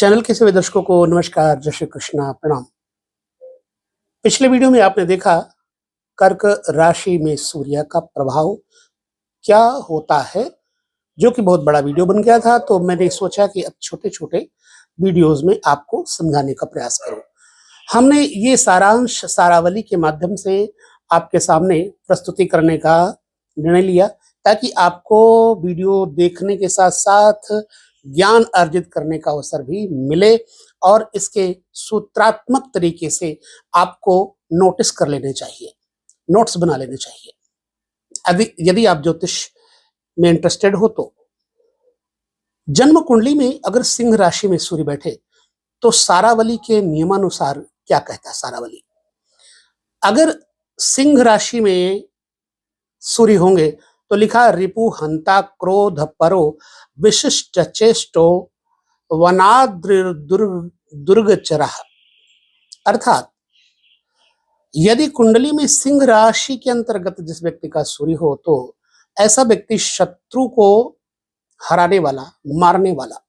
Channel के सभी दर्शकों को नमस्कार, जय श्री कृष्णा, प्रणाम। पिछले वीडियो में आपने देखा कर्क राशि में सूर्य का प्रभाव क्या होता है, जो कि बहुत बड़ा वीडियो बन गया था। तो मैंने सोचा कि अब छोटे छोटे वीडियोस में आपको समझाने का प्रयास करूं। हमने ये सारांश सारावली के माध्यम से आपके सामने प्रस्तुति करने का निर्णय लिया, ताकि आपको वीडियो देखने के साथ साथ ज्ञान अर्जित करने का अवसर भी मिले और इसके सूत्रात्मक तरीके से आपको नोटिस कर लेने चाहिए, नोट्स बना लेने चाहिए। यदि आप ज्योतिष में इंटरेस्टेड हो तो जन्म कुंडली में अगर सिंह राशि में सूर्य बैठे तो सारावली के नियमानुसार क्या कहता है सारावली। अगर सिंह राशि में सूर्य होंगे तो लिखा रिपु हंता क्रोध परो विशिष्ट चेष्टो वनाद्र दुर्ग चरह। अर्थात यदि कुंडली में सिंह राशि के अंतर्गत जिस व्यक्ति का सूर्य हो तो ऐसा व्यक्ति शत्रु को हराने वाला, मारने वाला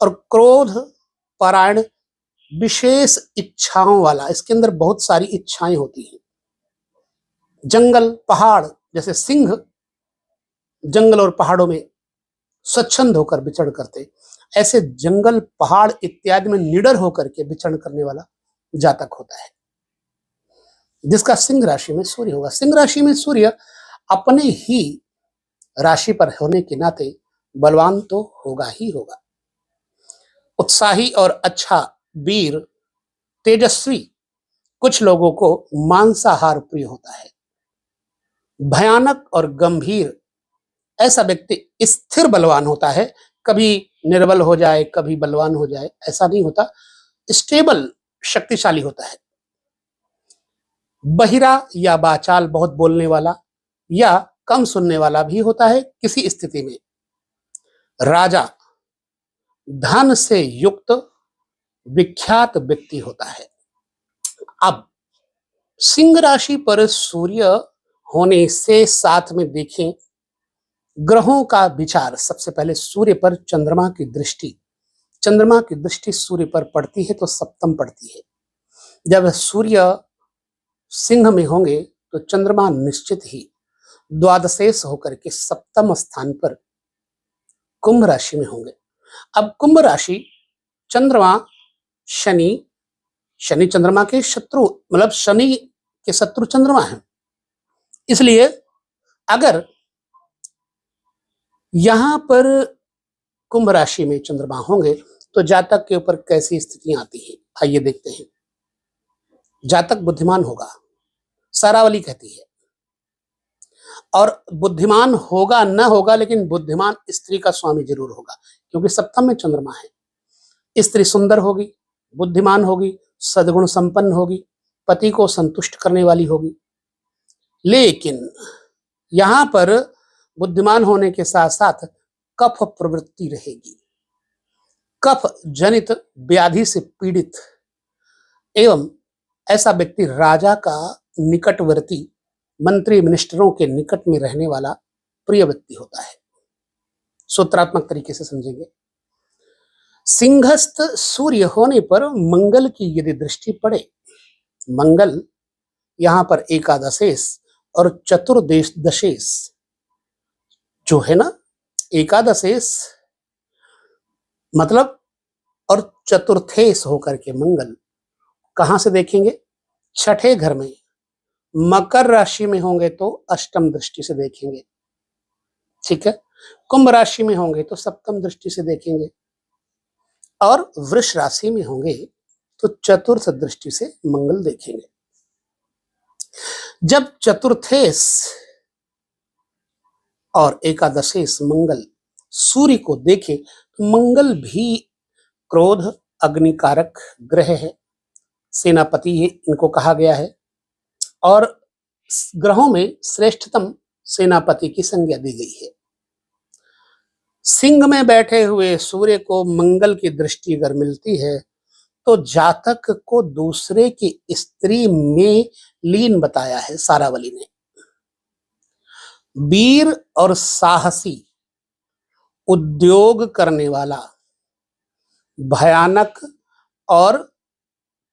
और क्रोध परायण, विशेष इच्छाओं वाला। इसके अंदर बहुत सारी इच्छाएं होती हैं। जंगल पहाड़, जैसे सिंह जंगल और पहाड़ों में स्वच्छंद होकर विचरण करते, ऐसे जंगल पहाड़ इत्यादि में निडर होकर के विचरण करने वाला जातक होता है जिसका सिंह राशि में सूर्य होगा। सिंह राशि में सूर्य अपने ही राशि पर होने के नाते बलवान तो होगा ही होगा, उत्साही और अच्छा, वीर, तेजस्वी। कुछ लोगों को मांसाहार प्रिय होता है। भयानक और गंभीर, ऐसा व्यक्ति स्थिर बलवान होता है। कभी निर्बल हो जाए, कभी बलवान हो जाए, ऐसा नहीं होता। स्टेबल, शक्तिशाली होता है। बहिरा या बाचाल, बहुत बोलने वाला या कम सुनने वाला भी होता है किसी स्थिति में। राजा, धन से युक्त विख्यात व्यक्ति होता है। अब सिंह राशि पर सूर्य होने से साथ में देखें ग्रहों का विचार। सबसे पहले सूर्य पर चंद्रमा की दृष्टि सूर्य पर पड़ती है तो सप्तम पड़ती है। जब सूर्य सिंह में होंगे तो चंद्रमा निश्चित ही द्वादशेष होकर के सप्तम स्थान पर कुंभ राशि में होंगे। अब कुंभ राशि, चंद्रमा शनि चंद्रमा के शत्रु, मतलब शनि के शत्रु चंद्रमा है। इसलिए अगर यहां पर कुंभ राशि में चंद्रमा होंगे तो जातक के ऊपर कैसी स्थितियां आती हैं, आइए देखते हैं। जातक बुद्धिमान होगा, सारावली कहती है। और बुद्धिमान होगा न होगा, लेकिन बुद्धिमान स्त्री का स्वामी जरूर होगा, क्योंकि सप्तम में चंद्रमा है। स्त्री सुंदर होगी, बुद्धिमान होगी, सद्गुण संपन्न होगी, पति को संतुष्ट करने वाली होगी। लेकिन यहां पर बुद्धिमान होने के साथ साथ कफ प्रवृत्ति रहेगी। कफ जनित व्याधि से पीड़ित एवं ऐसा व्यक्ति राजा का निकटवर्ती, मंत्री मिनिस्टरों के निकट में रहने वाला प्रिय व्यक्ति होता है। सूत्रात्मक तरीके से समझेंगे। सिंहस्थ सूर्य होने पर मंगल की यदि दृष्टि पड़े, मंगल यहां पर एकादशेष और चतुर्दशेष जो है ना, एकादशेष मतलब और चतुर्थेश होकर के मंगल कहां से देखेंगे? छठे घर में। मकर राशि में होंगे तो अष्टम दृष्टि से देखेंगे, ठीक है। कुंभ राशि में होंगे तो सप्तम दृष्टि से देखेंगे और वृष राशि में होंगे तो चतुर्थ दृष्टि से मंगल देखेंगे। जब चतुर्थेश और एकादशेश मंगल सूर्य को देखे तो मंगल भी क्रोध अग्निकारक ग्रह है, सेनापति है इनको कहा गया है, और ग्रहों में श्रेष्ठतम सेनापति की संज्ञा दी गई है। सिंह में बैठे हुए सूर्य को मंगल की दृष्टि अगर मिलती है तो जातक को दूसरे की स्त्री में लीन बताया है सारावली ने। वीर और साहसी, उद्योग करने वाला, भयानक और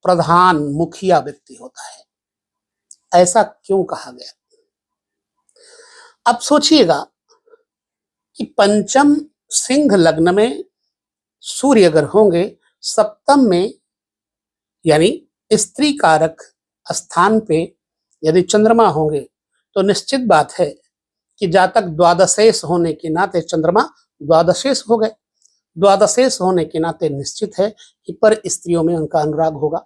प्रधान मुखिया व्यक्ति होता है। ऐसा क्यों कहा गया? अब सोचिएगा कि पंचम सिंह लग्न में सूर्य अगर होंगे, सप्तम में यानी स्त्री कारक स्थान पे यदि चंद्रमा होंगे, तो निश्चित बात है कि जातक द्वादशेष होने के नाते, चंद्रमा द्वादशेष हो गए, द्वादशेष होने के नाते निश्चित है कि पर स्त्रियों में उनका अनुराग होगा।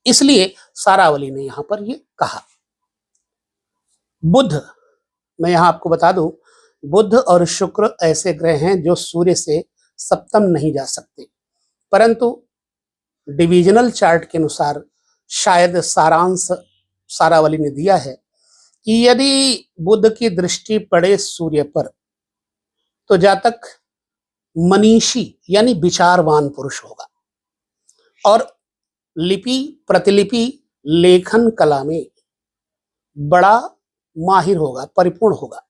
इसलिए सारावली ने यहां पर ये कहा। बुध, मैं यहां आपको बता दूं, बुध और शुक्र ऐसे ग्रह हैं जो सूर्य से सप्तम नहीं जा सकते, परंतु डिविजनल चार्ट के अनुसार शायद सारांश सारावली ने दिया है कि यदि बुध की दृष्टि पड़े सूर्य पर, तो जातक मनीषी यानी विचारवान पुरुष होगा और लिपि प्रतिलिपि लेखन कला में बड़ा माहिर होगा, परिपूर्ण होगा,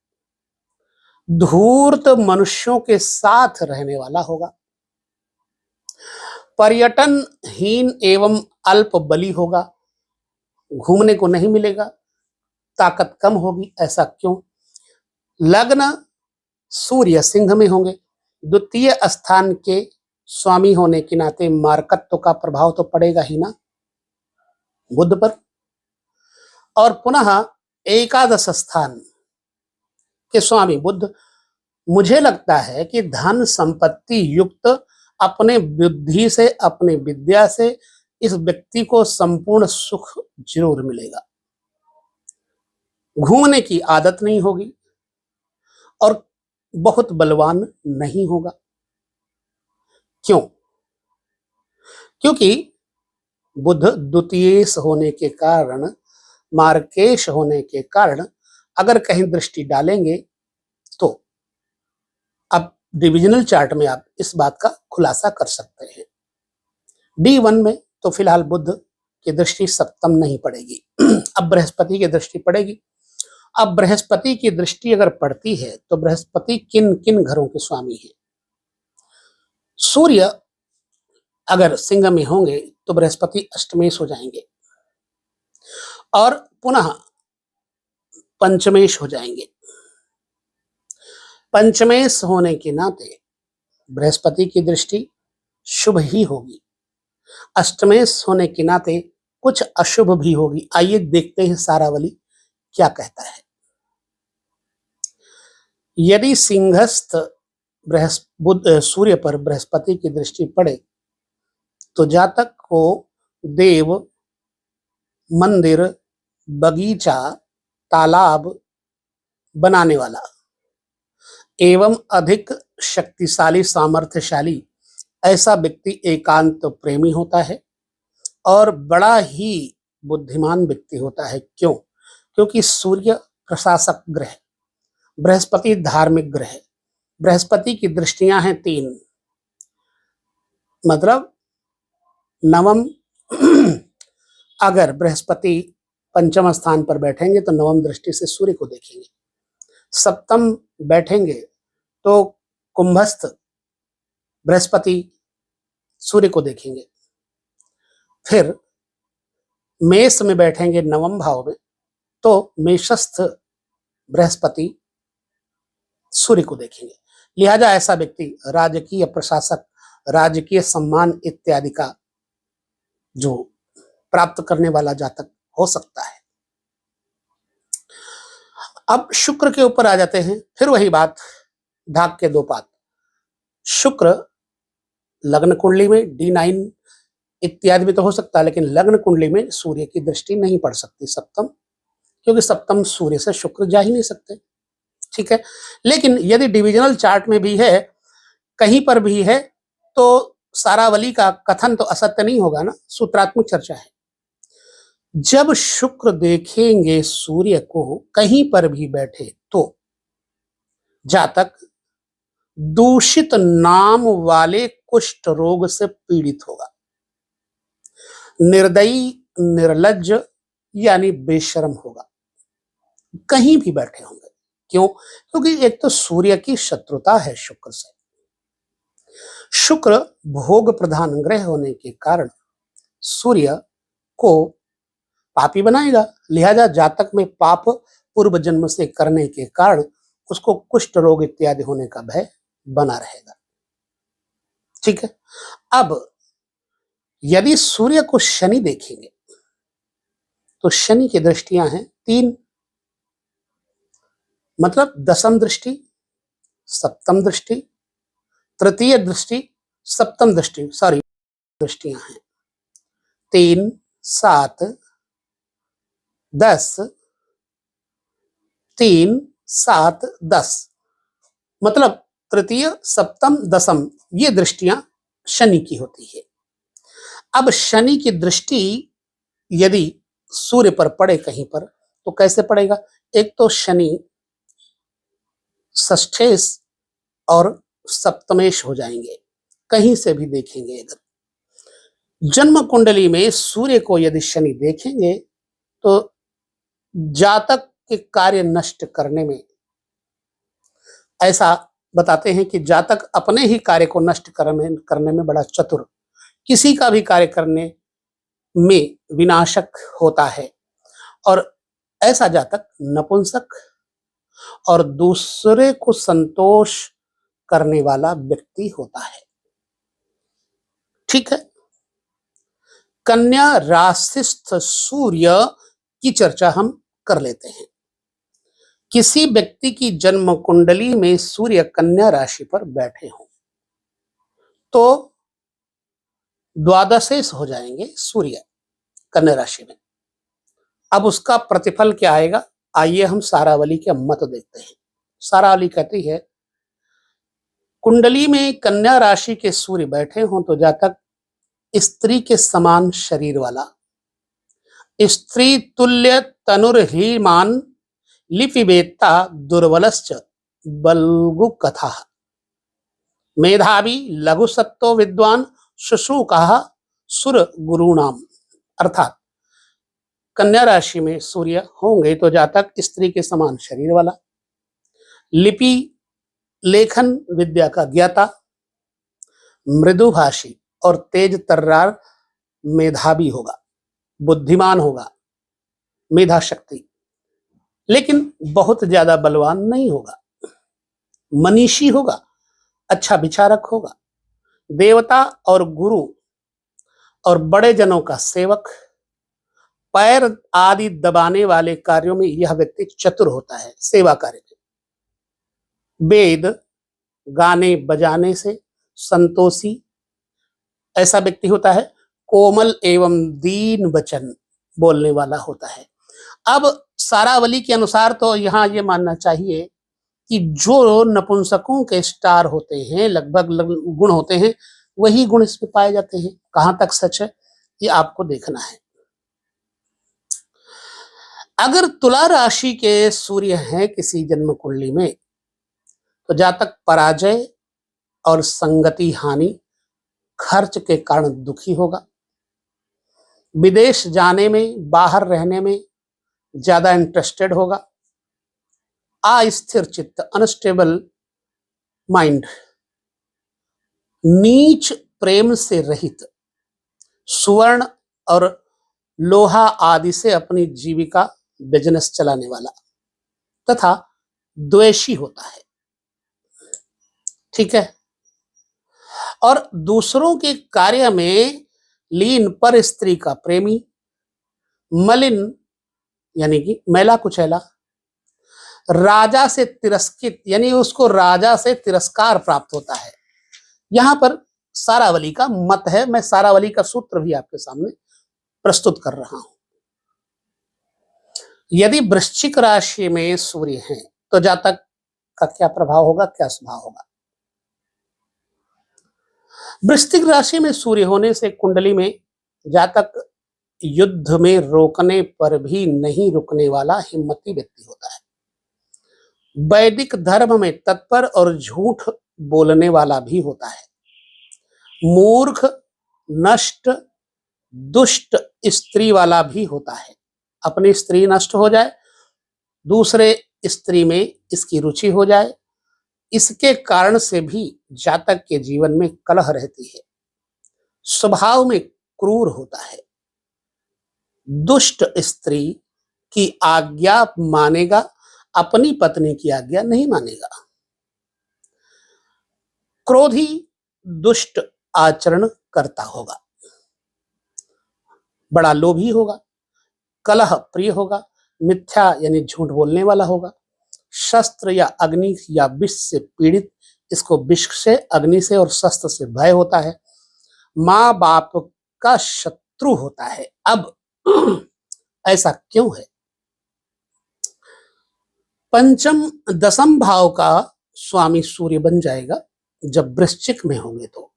धूर्त मनुष्यों के साथ रहने वाला होगा, पर्यटनहीन एवं अल्प बली होगा, घूमने को नहीं मिलेगा, ताकत कम होगी। ऐसा क्यों? लग्न सूर्य सिंह में होंगे, द्वितीय स्थान के स्वामी होने के नाते मार्कत्व का प्रभाव तो पड़ेगा ही ना बुध पर, और पुनः एकादश स्थान के स्वामी बुध, मुझे लगता है कि धन संपत्ति युक्त अपने बुद्धि से, अपने विद्या से इस व्यक्ति को संपूर्ण सुख जरूर मिलेगा। घूमने की आदत नहीं होगी और बहुत बलवान नहीं होगा। क्यों? क्योंकि बुध द्वितीयेश होने के कारण, मार्केश होने के कारण अगर कहीं दृष्टि डालेंगे तो अब डिविजनल चार्ट में आप इस बात का खुलासा कर सकते हैं। D1 में तो फिलहाल बुध की दृष्टि सप्तम नहीं पड़ेगी, अब बृहस्पति की दृष्टि पड़ेगी। अब बृहस्पति की दृष्टि अगर पड़ती है तो बृहस्पति किन किन घरों के स्वामी हैं? सूर्य अगर सिंह में होंगे तो बृहस्पति अष्टमेश हो जाएंगे और पुनः पंचमेश हो जाएंगे। पंचमेश होने के नाते बृहस्पति की दृष्टि शुभ ही होगी, अष्टमेश होने के नाते कुछ अशुभ भी होगी। आइए देखते हैं सारावली क्या कहता है। यदि सिंहस्थ सूर्य पर बृहस्पति की दृष्टि पड़े तो जातक को देव, मंदिर, बगीचा, तालाब बनाने वाला एवं अधिक शक्तिशाली, सामर्थ्यशाली ऐसा व्यक्ति एकांत प्रेमी होता है और बड़ा ही बुद्धिमान व्यक्ति होता है। क्यों? क्योंकि सूर्य प्रशासक ग्रह, बृहस्पति धार्मिक ग्रह, बृहस्पति की दृष्टियां हैं 3, मतलब नवम अगर बृहस्पति पंचम स्थान पर बैठेंगे तो नवम दृष्टि से सूर्य को देखेंगे, सप्तम बैठेंगे तो कुंभस्थ बृहस्पति सूर्य को देखेंगे, फिर मेष में बैठेंगे नवम भाव में तो मेषस्थ बृहस्पति सूर्य को देखेंगे। लिहाजा ऐसा व्यक्ति राजकीय प्रशासक, राजकीय सम्मान इत्यादि का जो प्राप्त करने वाला जातक हो सकता है। अब शुक्र के ऊपर आ जाते हैं, फिर वही बात, ढाक के 2 पात। शुक्र लग्न कुंडली में D9 इत्यादि में तो हो सकता है, लेकिन लग्न कुंडली में सूर्य की दृष्टि नहीं पड़ सकती सप्तम, क्योंकि सप्तम सूर्य से शुक्र जा ही नहीं सकते। ठीक है, लेकिन यदि डिविजनल चार्ट में भी है, कहीं पर भी है, तो सारावली का कथन तो असत्य नहीं होगा ना, सूत्रात्मक चर्चा है। जब शुक्र देखेंगे सूर्य को कहीं पर भी बैठे तो जातक दूषित नाम वाले कुष्ठ रोग से पीड़ित होगा, निर्दयी, निर्लज्ज यानी बेशर्म होगा, कहीं भी बैठे होंगे। क्यों? क्योंकि एक तो सूर्य की शत्रुता है शुक्र से। शुक्र भोग प्रधान ग्रह होने के कारण सूर्य को पापी बनाएगा, लिहाजा जातक में पाप पूर्व जन्म से करने के कारण उसको कुष्ठ रोग इत्यादि होने का भय बना रहेगा। ठीक है। अब यदि सूर्य को शनि देखेंगे तो शनि की दृष्टियां हैं 3, मतलब दशम दृष्टि, सप्तम दृष्टि, तृतीय दृष्टि, सप्तम दृष्टि, सॉरी दृष्टियां हैं 3, 7, 10, 3, 7, 10, मतलब तृतीय, सप्तम, दशम, ये दृष्टियां शनि की होती है। अब शनि की दृष्टि यदि सूर्य पर पड़े कहीं पर तो कैसे पड़ेगा? एक तो शनि षष्ठेश और सप्तमेश हो जाएंगे, कहीं से भी देखेंगे। अगर जन्म कुंडली में सूर्य को यदि शनि देखेंगे तो जातक के कार्य नष्ट करने में, ऐसा बताते हैं कि जातक अपने ही कार्य को नष्ट करने में बड़ा चतुर, किसी का भी कार्य करने में विनाशक होता है, और ऐसा जातक नपुंसक और दूसरे को संतोष करने वाला व्यक्ति होता है। ठीक है। कन्या राशिस्थ सूर्य की चर्चा हम कर लेते हैं। किसी व्यक्ति की जन्म कुंडली में सूर्य कन्या राशि पर बैठे हों तो द्वादशेश हो जाएंगे सूर्य कन्या राशि में। अब उसका प्रतिफल क्या आएगा? आइए हम सारावली के मत देखते हैं। सारावली कहती है, कुंडली में कन्या राशि के सूर्य बैठे हों तो जातक स्त्री के समान शरीर वाला, स्त्री तुल्य तनुर्हीमान, लिपिवेत्ता दुर्बलश्च बल्गु कथा, मेधावी लघु सत्तो विद्वान शुश्रूषा सुर गुरुणाम। अर्थात कन्या राशि में सूर्य होंगे तो जातक स्त्री के समान शरीर वाला, लिपि लेखन विद्या का ज्ञाता, मृदुभाषी और तेज तर्रार मेधावी होगा, बुद्धिमान होगा, मेधा शक्ति, लेकिन बहुत ज्यादा बलवान नहीं होगा, मनीषी होगा, अच्छा विचारक होगा, देवता और गुरु और बड़े जनों का सेवक, पैर आदि दबाने वाले कार्यों में यह व्यक्ति चतुर होता है, सेवा कार्य में, वेद गाने बजाने से संतोषी ऐसा व्यक्ति होता है, कोमल एवं दीन वचन बोलने वाला होता है। अब सारावली के अनुसार तो यहाँ ये मानना चाहिए कि जो नपुंसकों के स्टार होते हैं, लगभग गुण होते हैं, वही गुण इसमें पाए जाते हैं। कहां तक सच है ये आपको देखना है। अगर तुला राशि के सूर्य हैं किसी जन्म कुंडली में तो जातक पराजय और संगति हानि, खर्च के कारण दुखी होगा, विदेश जाने में, बाहर रहने में ज्यादा इंटरेस्टेड होगा, अस्थिर चित्त, अनस्टेबल माइंड, नीच प्रेम से रहित, सुवर्ण और लोहा आदि से अपनी जीविका बिजनेस चलाने वाला तथा द्वेषी होता है। ठीक है। और दूसरों के कार्य में लीन, पर स्त्री का प्रेमी, मलिन यानी कि मैला कुचैला, राजा से तिरस्कृत यानी उसको राजा से तिरस्कार प्राप्त होता है। यहां पर सारावली का मत है, मैं सारावली का सूत्र भी आपके सामने प्रस्तुत कर रहा हूं। यदि वृश्चिक राशि में सूर्य है तो जातक का क्या प्रभाव होगा, क्या स्वभाव होगा? वृश्चिक राशि में सूर्य होने से कुंडली में जातक युद्ध में रोकने पर भी नहीं रुकने वाला हिम्मती व्यक्ति होता है, वैदिक धर्म में तत्पर और झूठ बोलने वाला भी होता है, मूर्ख, नष्ट, दुष्ट स्त्री वाला भी होता है। अपनी स्त्री नष्ट हो जाए, दूसरे स्त्री में इसकी रुचि हो जाए, इसके कारण से भी जातक के जीवन में कलह रहती है, स्वभाव में क्रूर होता है, दुष्ट स्त्री की आज्ञा मानेगा, अपनी पत्नी की आज्ञा नहीं मानेगा, क्रोधी दुष्ट आचरण करता होगा, बड़ा लोभी होगा, कलह प्रिय होगा, मिथ्या यानी झूठ बोलने वाला होगा, शस्त्र या अग्नि या विष से पीड़ित, इसको विष से, अग्नि से और शस्त्र से भय होता है, माँ बाप का शत्रु होता है। अब ऐसा क्यों है? पंचम दसम भाव का स्वामी सूर्य बन जाएगा जब वृश्चिक में होंगे। तो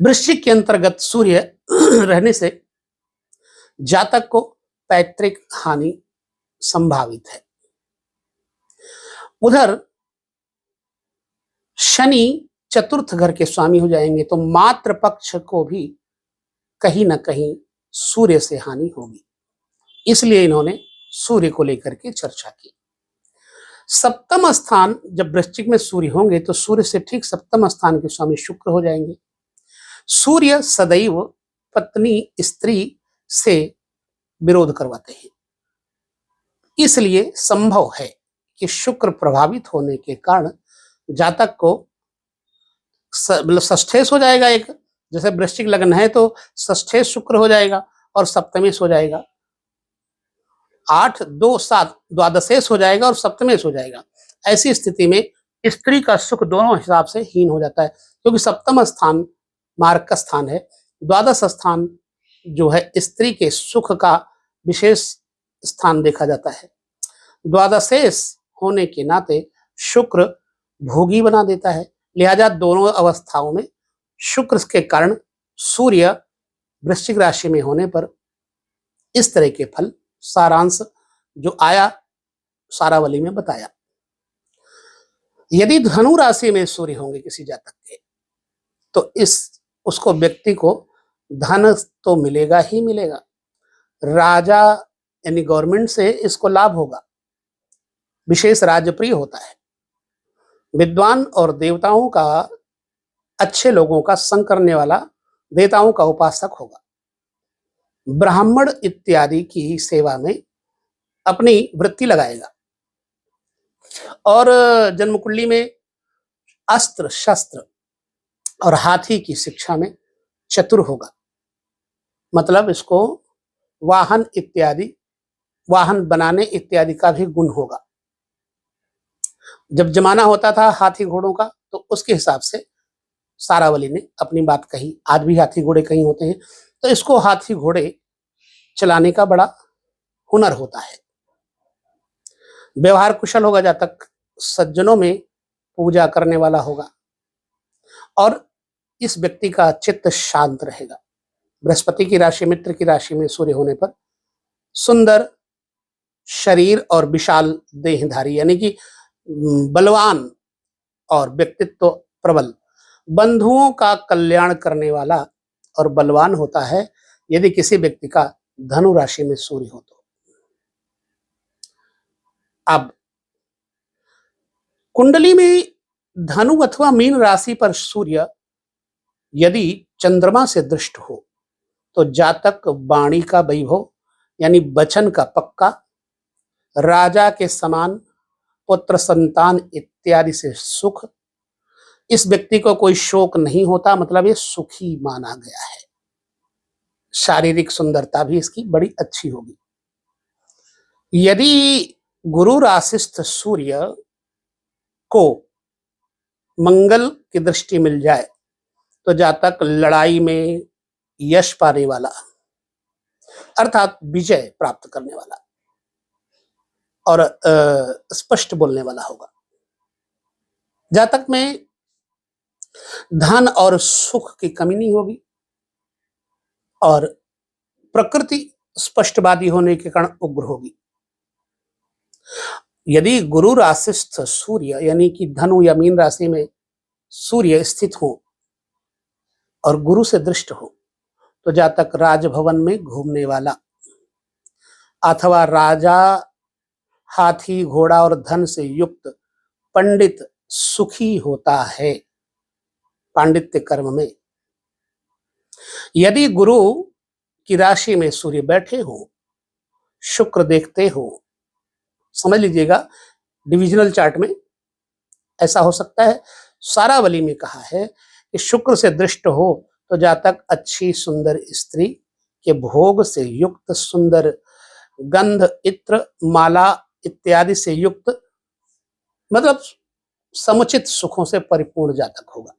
वृश्चिक के अंतर्गत सूर्य रहने से जातक को पैतृक हानि संभावित है। उधर शनि चतुर्थ घर के स्वामी हो जाएंगे तो मातृ पक्ष को भी कहीं ना कहीं सूर्य से हानि होगी, इसलिए इन्होंने सूर्य को लेकर के चर्चा की। सप्तम स्थान जब वृश्चिक में सूर्य होंगे तो सूर्य से ठीक सप्तम स्थान के स्वामी शुक्र हो जाएंगे। सूर्य सदैव पत्नी स्त्री से विरोध करवाते हैं, इसलिए संभव है कि शुक्र प्रभावित होने के कारण जातक को षष्ठेश हो जाएगा। एक जैसे वृश्चिक लग्न है तो षष्ठेश शुक्र हो जाएगा और सप्तमेश हो जाएगा, 8 2 7 द्वादशेश हो जाएगा और सप्तमेश हो जाएगा। ऐसी स्थिति में स्त्री का सुख दोनों हिसाब से हीन हो जाता है, क्योंकि सप्तम स्थान मार्ग का स्थान है, द्वादश स्थान जो है स्त्री के सुख का विशेष स्थान देखा जाता है। द्वादशेश होने के नाते शुक्र भोगी बना देता है, लिहाजा दोनों अवस्थाओं में शुक्र के कारण सूर्य वृश्चिक राशि में होने पर इस तरह के फल, सारांश जो आया सारावली में बताया। यदि धनु राशि में सूर्य होंगे किसी जातक के तो उसको व्यक्ति को धन तो मिलेगा ही मिलेगा, राजा यानी गवर्नमेंट से इसको लाभ होगा, विशेष राजप्रिय होता है, विद्वान और देवताओं का, अच्छे लोगों का संग करने वाला, देवताओं का उपासक होगा, ब्राह्मण इत्यादि की सेवा में अपनी वृत्ति लगाएगा और जन्म कुंडली में अस्त्र शस्त्र और हाथी की शिक्षा में चतुर होगा, मतलब इसको वाहन इत्यादि, वाहन बनाने इत्यादि का भी गुण होगा। जब जमाना होता था हाथी घोड़ों का तो उसके हिसाब से सारावली ने अपनी बात कही, आज भी हाथी घोड़े कहीं होते हैं, तो इसको हाथी घोड़े चलाने का बड़ा हुनर होता है। व्यवहार कुशल होगा जातक, सज्जनों में पूजा करने वाला होगा और इस व्यक्ति का चित्त शांत रहेगा। बृहस्पति की राशि मित्र की राशि में सूर्य होने पर सुंदर शरीर और विशाल देहधारी यानी कि बलवान और व्यक्तित्व प्रबल, बंधुओं का कल्याण करने वाला और बलवान होता है यदि किसी व्यक्ति का धनु राशि में सूर्य हो तो। अब कुंडली में धनु अथवा मीन राशि पर सूर्य यदि चंद्रमा से दृष्ट हो तो जातक वाणी का वैभव यानी वचन का पक्का, राजा के समान, पुत्र संतान इत्यादि से सुख, इस व्यक्ति को कोई शोक नहीं होता, मतलब ये सुखी माना गया है। शारीरिक सुंदरता भी इसकी बड़ी अच्छी होगी। यदि गुरु राशिस्थ सूर्य को मंगल की दृष्टि मिल जाए तो जातक लड़ाई में यश पाने वाला अर्थात विजय प्राप्त करने वाला और स्पष्ट बोलने वाला होगा। जातक में धन और सुख की कमी नहीं होगी और प्रकृति स्पष्टवादी होने के कारण उग्र होगी। यदि गुरु राशिस्थ सूर्य यानी कि धनु या मीन राशि में सूर्य स्थित हो और गुरु से दृष्ट हो तो जातक राजभवन में घूमने वाला अथवा राजा, हाथी घोड़ा और धन से युक्त पंडित सुखी होता है पांडित्य कर्म में। यदि गुरु की राशि में सूर्य बैठे हो, शुक्र देखते हो, समझ लीजिएगा डिविजनल चार्ट में ऐसा हो सकता है। सारावली में कहा है कि शुक्र से दृष्ट हो तो जातक अच्छी सुंदर स्त्री के भोग से युक्त, सुंदर गंध, इत्र, माला इत्यादि से युक्त, मतलब समुचित सुखों से परिपूर्ण जातक होगा।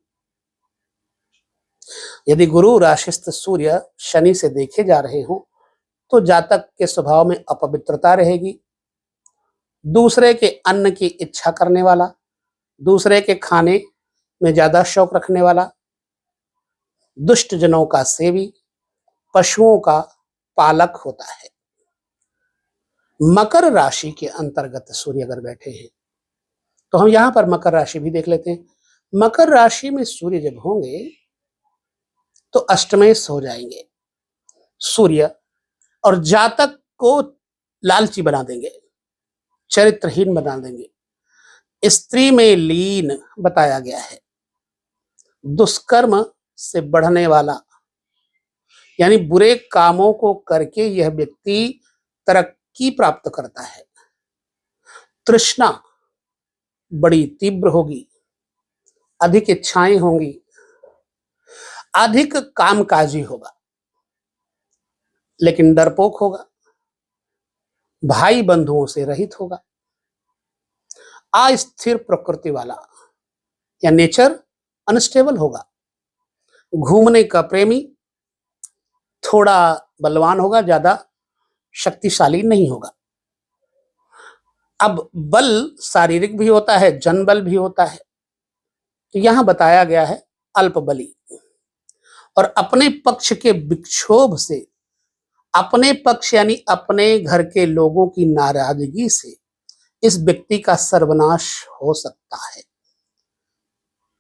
यदि गुरु राशिस्थ सूर्य शनि से देखे जा रहे हो तो जातक के स्वभाव में अपवित्रता रहेगी, दूसरे के अन्न की इच्छा करने वाला, दूसरे के खाने में ज्यादा शौक रखने वाला, दुष्ट जनों का सेवी, पशुओं का पालक होता है। मकर राशि के अंतर्गत सूर्य अगर बैठे हैं तो हम यहां पर मकर राशि भी देख लेते हैं। मकर राशि में सूर्य जब होंगे तो अष्टमेश हो जाएंगे सूर्य, और जातक को लालची बना देंगे, चरित्रहीन बना देंगे, स्त्री में लीन बताया गया है, दुष्कर्म से बढ़ने वाला, यानी बुरे कामों को करके यह व्यक्ति तरक्की प्राप्त करता है। तृष्णा बड़ी तीव्र होगी, अधिक इच्छाएं होंगी, अधिक कामकाजी होगा, लेकिन डरपोक होगा, भाई बंधुओं से रहित होगा, अस्थिर प्रकृति वाला या नेचर अनस्टेबल होगा, घूमने का प्रेमी, थोड़ा बलवान होगा, ज्यादा शक्तिशाली नहीं होगा। अब बल शारीरिक भी होता है, जनबल भी होता है, तो यहां बताया गया है अल्प बली, और अपने पक्ष के विक्षोभ से, अपने पक्ष यानी अपने घर के लोगों की नाराजगी से इस व्यक्ति का सर्वनाश हो सकता है।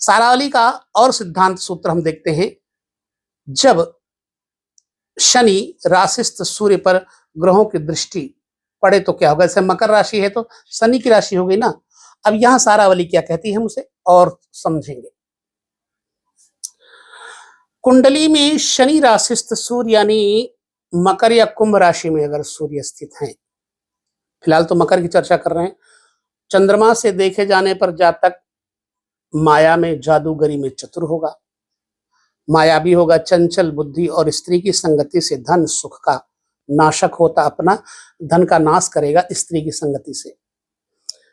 सारावली का और सिद्धांत सूत्र हम देखते हैं, जब शनि राशिस्थ सूर्य पर ग्रहों की दृष्टि पड़े तो क्या होगा। जैसे मकर राशि है तो शनि की राशि हो गई ना। अब यहां सारावली क्या कहती है हम उसे और समझेंगे। कुंडली में शनि राशिस्थ सूर्य यानी मकर या कुंभ राशि में अगर सूर्य स्थित है, फिलहाल तो मकर की चर्चा कर रहे हैं, चंद्रमा से देखे जाने पर जातक माया में, जादूगरी में चतुर होगा, मायावी होगा, चंचल बुद्धि और स्त्री की संगति से धन सुख का नाशक होता, अपना धन का नाश करेगा स्त्री की संगति से।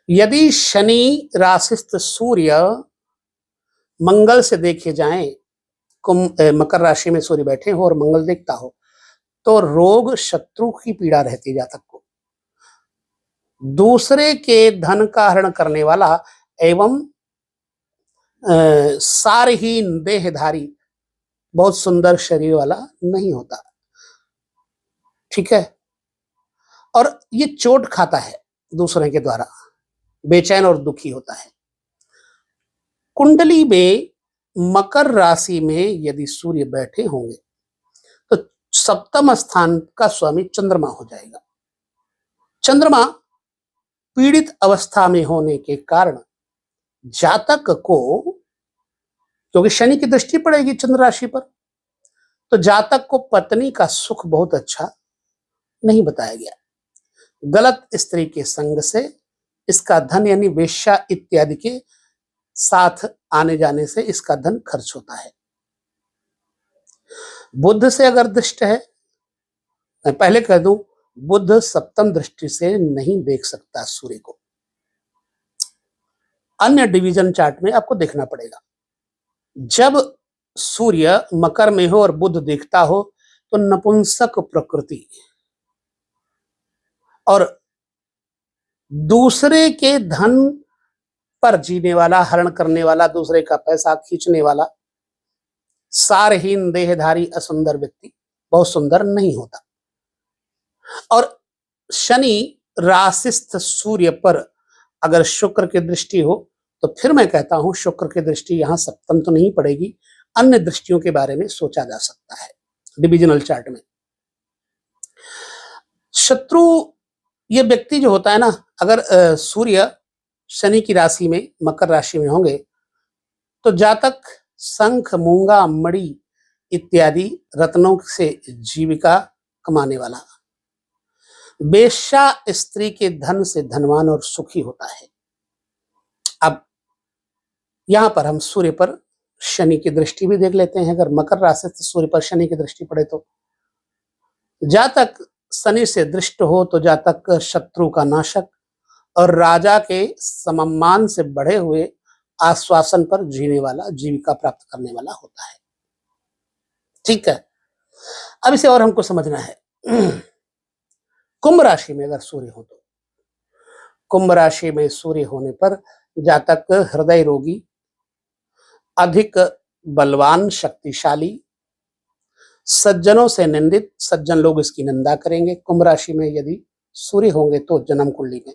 यदि शनि राशिस्थ सूर्य मंगल से देखे जाएं, मकर राशि में सूर्य बैठे हो और मंगल देखता हो तो रोग शत्रु की पीड़ा रहती है जातक को, दूसरे के धन का हरण करने वाला एवं सारहीन देहधारी, बहुत सुंदर शरीर वाला नहीं होता, ठीक है। और ये चोट खाता है दूसरे के द्वारा, बेचैन और दुखी होता है। कुंडली में मकर राशि में यदि सूर्य बैठे होंगे तो सप्तम स्थान का स्वामी चंद्रमा हो जाएगा। चंद्रमा पीड़ित अवस्था में होने के कारण जातक को, क्योंकि शनि की दृष्टि पड़ेगी चंद्र राशि पर, तो जातक को पत्नी का सुख बहुत अच्छा नहीं बताया गया। गलत स्त्री के संग से इसका धन यानी वेश्या इत्यादि के साथ आने जाने से इसका धन खर्च होता है। बुध से अगर दृष्ट है, मैं पहले कह दूं, बुध सप्तम दृष्टि से नहीं देख सकता सूर्य को, अन्य डिवीजन चार्ट में आपको देखना पड़ेगा। जब सूर्य मकर में हो और बुध देखता हो तो नपुंसक प्रकृति और दूसरे के धन पर जीने वाला, हरण करने वाला, दूसरे का पैसा खींचने वाला, सारहीन देहधारी असुंदर व्यक्ति बहुत सुंदर नहीं होता। और शनि राशिस्थ सूर्य पर अगर शुक्र की दृष्टि हो तो फिर मैं कहता हूं शुक्र की दृष्टि यहां सप्तम तो नहीं पड़ेगी, अन्य दृष्टियों के बारे में सोचा जा सकता है डिविजनल चार्ट में। शत्रु ये व्यक्ति जो होता है ना, अगर सूर्य शनि की राशि में, मकर राशि में होंगे तो जातक शंख, मूंगा, मणि इत्यादि रत्नों से जीविका कमाने वाला, वेश्या स्त्री के धन से धनवान और सुखी होता है। अब यहां पर हम सूर्य पर शनि की दृष्टि भी देख लेते हैं। अगर मकर राशि से सूर्य पर शनि की दृष्टि पड़े तो जातक शनि से दृष्ट हो तो जातक शत्रु का नाशक और राजा के सम्मान से बढ़े हुए आश्वासन पर जीने वाला, जीविका प्राप्त करने वाला होता है। ठीक है, अब इसे और हमको समझना है। कुंभ राशि में अगर सूर्य हो तो कुंभ राशि में सूर्य होने पर जातक हृदय रोगी, अधिक बलवान, शक्तिशाली, सज्जनों से निंदित, सज्जन लोग इसकी निंदा करेंगे। कुंभ राशि में यदि सूर्य होंगे तो जन्म कुंडली में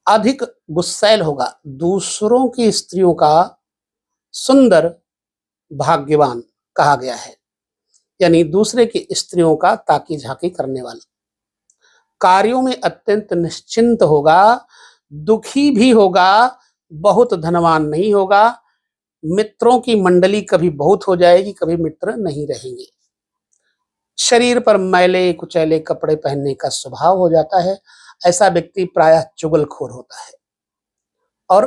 अधिक गुस्सैल होगा, दूसरों की स्त्रियों का सुंदर भाग्यवान कहा गया है, यानी दूसरे की स्त्रियों का ताकी झाकी करने वाला, कार्यों में अत्यंत निश्चिंत होगा, दुखी भी होगा, बहुत धनवान नहीं होगा, मित्रों की मंडली कभी बहुत हो जाएगी, कभी मित्र नहीं रहेंगे। शरीर पर मैले कुचैले कपड़े पहनने का स्वभाव हो जाता है। ऐसा व्यक्ति प्रायः चुगलखोर होता है और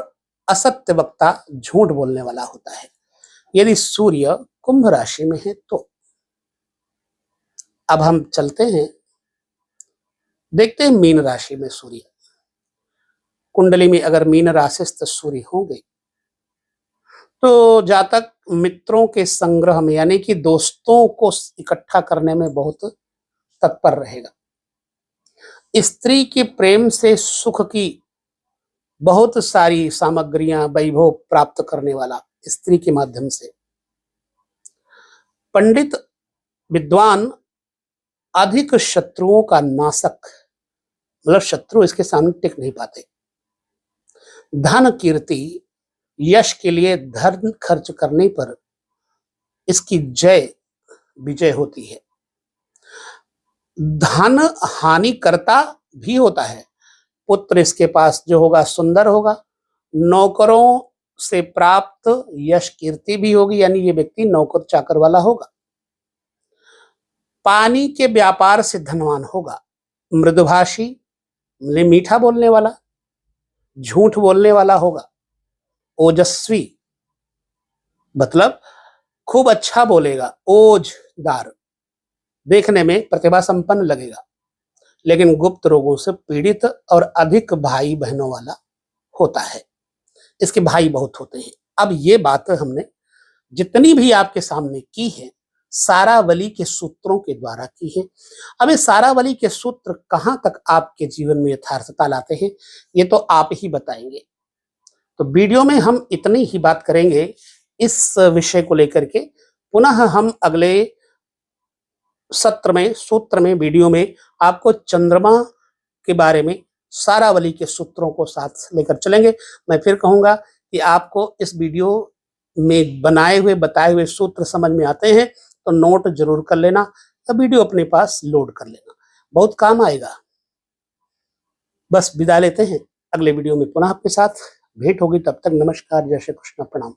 असत्य वक्ता, झूठ बोलने वाला होता है यदि सूर्य कुंभ राशि में है तो। अब हम चलते हैं, देखते हैं मीन राशि में सूर्य। कुंडली में अगर मीन राशिस्थ सूर्य होंगे तो जातक मित्रों के संग्रह में, यानी कि दोस्तों को इकट्ठा करने में बहुत तत्पर रहेगा। स्त्री के प्रेम से सुख की बहुत सारी सामग्रियां, वैभव प्राप्त करने वाला स्त्री के माध्यम से। पंडित, विद्वान, अधिक शत्रुओं का नाशक, मतलब शत्रु इसके सामने टिक नहीं पाते। धन, कीर्ति, यश के लिए धन खर्च करने पर इसकी विजय होती है। धन हानि करता भी होता है। पुत्र इसके पास जो होगा सुंदर होगा, नौकरों से प्राप्त यश कीर्ति भी होगी, यानी ये व्यक्ति नौकर चाकर वाला होगा। पानी के व्यापार से धनवान होगा। मृदुभाषी, मीठा बोलने वाला, झूठ बोलने वाला होगा। ओजस्वी मतलब खूब अच्छा बोलेगा, ओजदार, देखने में प्रतिभा संपन्न लगेगा, लेकिन गुप्त रोगों से पीड़ित और अधिक भाई बहनों वाला होता है। इसके भाई बहुत होते हैं। अब ये बात हमने जितनी भी आपके सामने की है सारावली के सूत्रों के द्वारा की है। अब ये सारावली के सूत्र कहां तक आपके जीवन में यथार्थता लाते हैं ये तो आप ही बताएंगे। तो वीडियो में हम इतनी ही बात करेंगे इस विषय को लेकर के। पुनः हम अगले सत्र में, सूत्र में, वीडियो में आपको चंद्रमा के बारे में सारावली के सूत्रों को साथ लेकर चलेंगे। मैं फिर कहूंगा कि आपको इस वीडियो में बनाए हुए, बताए हुए सूत्र समझ में आते हैं तो नोट जरूर कर लेना या वीडियो अपने पास लोड कर लेना, बहुत काम आएगा। बस विदा लेते हैं, अगले वीडियो में पुनः आपके साथ भेंट होगी। तब तक नमस्कार, जय श्री कृष्ण, प्रणाम।